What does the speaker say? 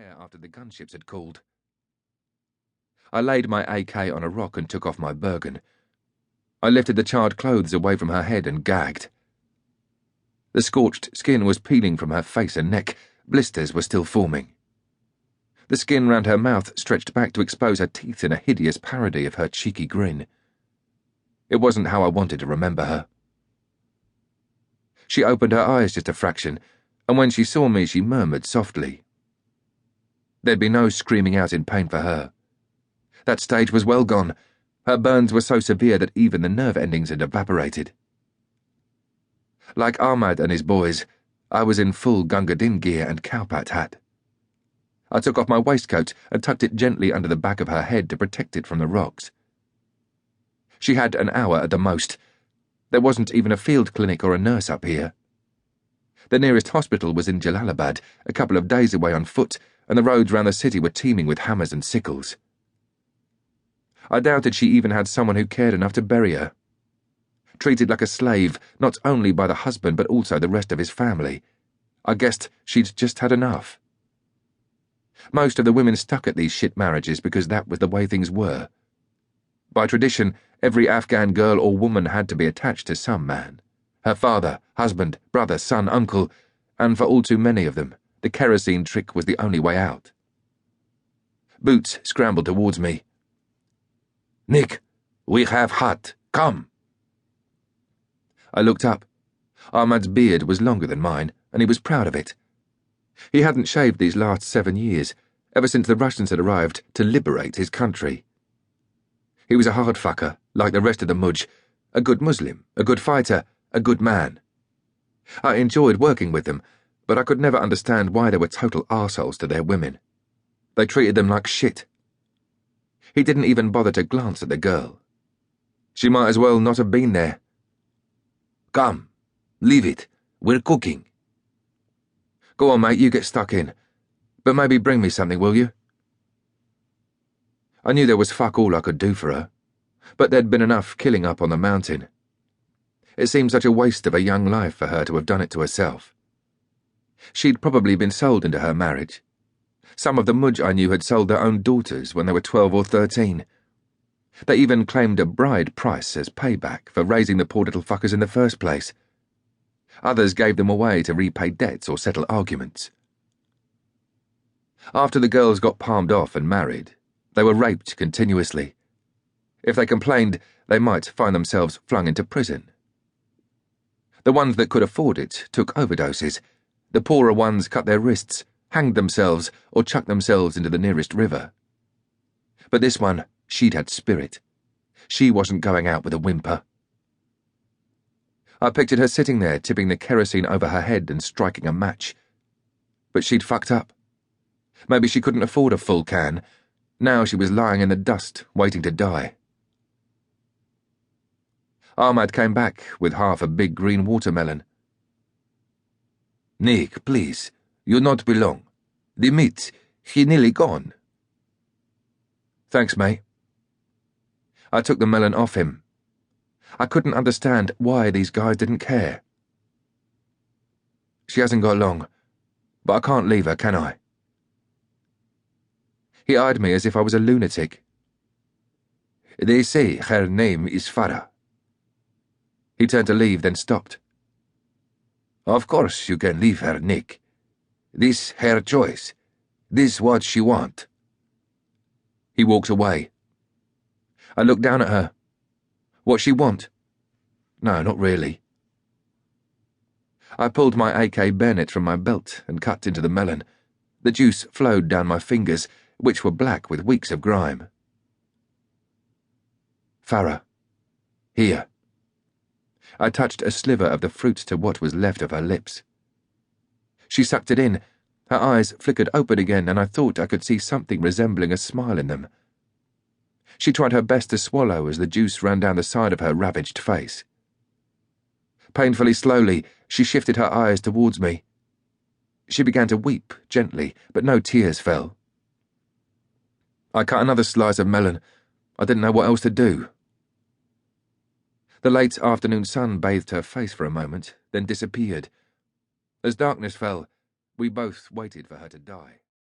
air after the gunships had called. I laid my AK on a rock and took off my Bergen. I lifted the charred clothes away from her head and gagged. The scorched skin was peeling from her face and neck. Blisters were still forming. The skin round her mouth stretched back to expose her teeth in a hideous parody of her cheeky grin. It wasn't how I wanted to remember her. She opened her eyes just a fraction, and when she saw me, she murmured softly. There'd be no screaming out in pain for her. That stage was well gone. Her burns were so severe that even the nerve endings had evaporated. Like Ahmad and his boys, I was in full Gunga Din gear and cowpat hat. I took off my waistcoat and tucked it gently under the back of her head to protect it from the rocks. She had an hour at the most. There wasn't even a field clinic or a nurse up here. The nearest hospital was in Jalalabad, a couple of days away on foot, and the roads round the city were teeming with hammers and sickles. I doubted she even had someone who cared enough to bury her. Treated like a slave, not only by the husband but also the rest of his family. I guessed she'd just had enough. Most of the women stuck at these shit marriages because that was the way things were. By tradition, every Afghan girl or woman had to be attached to some man. Her father, husband, brother, son, uncle, and for all too many of them, the kerosene trick was the only way out. Boots scrambled towards me. "Nick, we have hut. Come." I looked up. Ahmad's beard was longer than mine, and he was proud of it. He hadn't shaved these last 7 years, ever since the Russians had arrived to liberate his country. He was a hard fucker, like the rest of the Mujj, a good Muslim, a good fighter, a good man. I enjoyed working with them, but I could never understand why they were total arseholes to their women. They treated them like shit. He didn't even bother to glance at the girl. She might as well not have been there. "Come, leave it. We're cooking." "Go on, mate, you get stuck in. But maybe bring me something, will you?" I knew there was fuck all I could do for her, but there'd been enough killing up on the mountain. It seemed such a waste of a young life for her to have done it to herself. She'd probably been sold into her marriage. Some of the Mujj I knew had sold their own daughters when they were 12 or 13. They even claimed a bride price as payback for raising the poor little fuckers in the first place. Others gave them away to repay debts or settle arguments. After the girls got palmed off and married, they were raped continuously. If they complained, they might find themselves flung into prison. The ones that could afford it took overdoses. The poorer ones cut their wrists, hanged themselves, or chucked themselves into the nearest river. But this one, she'd had spirit. She wasn't going out with a whimper. I pictured her sitting there, tipping the kerosene over her head and striking a match. But she'd fucked up. Maybe she couldn't afford a full can. Now she was lying in the dust, waiting to die. Ahmad came back with half a big green watermelon. "Nick, please, you not belong. The meat, he nearly gone." "Thanks, mate." I took the melon off him. I couldn't understand why these guys didn't care. "She hasn't got long, but I can't leave her, can I?" He eyed me as if I was a lunatic. "They say her name is Farah." He turned to leave, then stopped. "Of course you can leave her, Nick. This her choice. This what she want." He walked away. I looked down at her. What she want? No, not really. I pulled my AK bayonet from my belt and cut into the melon. The juice flowed down my fingers, which were black with weeks of grime. "Farah. Here." I touched a sliver of the fruit to what was left of her lips. She sucked it in. Her eyes flickered open again, and I thought I could see something resembling a smile in them. She tried her best to swallow as the juice ran down the side of her ravaged face. Painfully slowly, she shifted her eyes towards me. She began to weep gently, but no tears fell. I cut another slice of melon. I didn't know what else to do. The late afternoon sun bathed her face for a moment, then disappeared. As darkness fell, we both waited for her to die.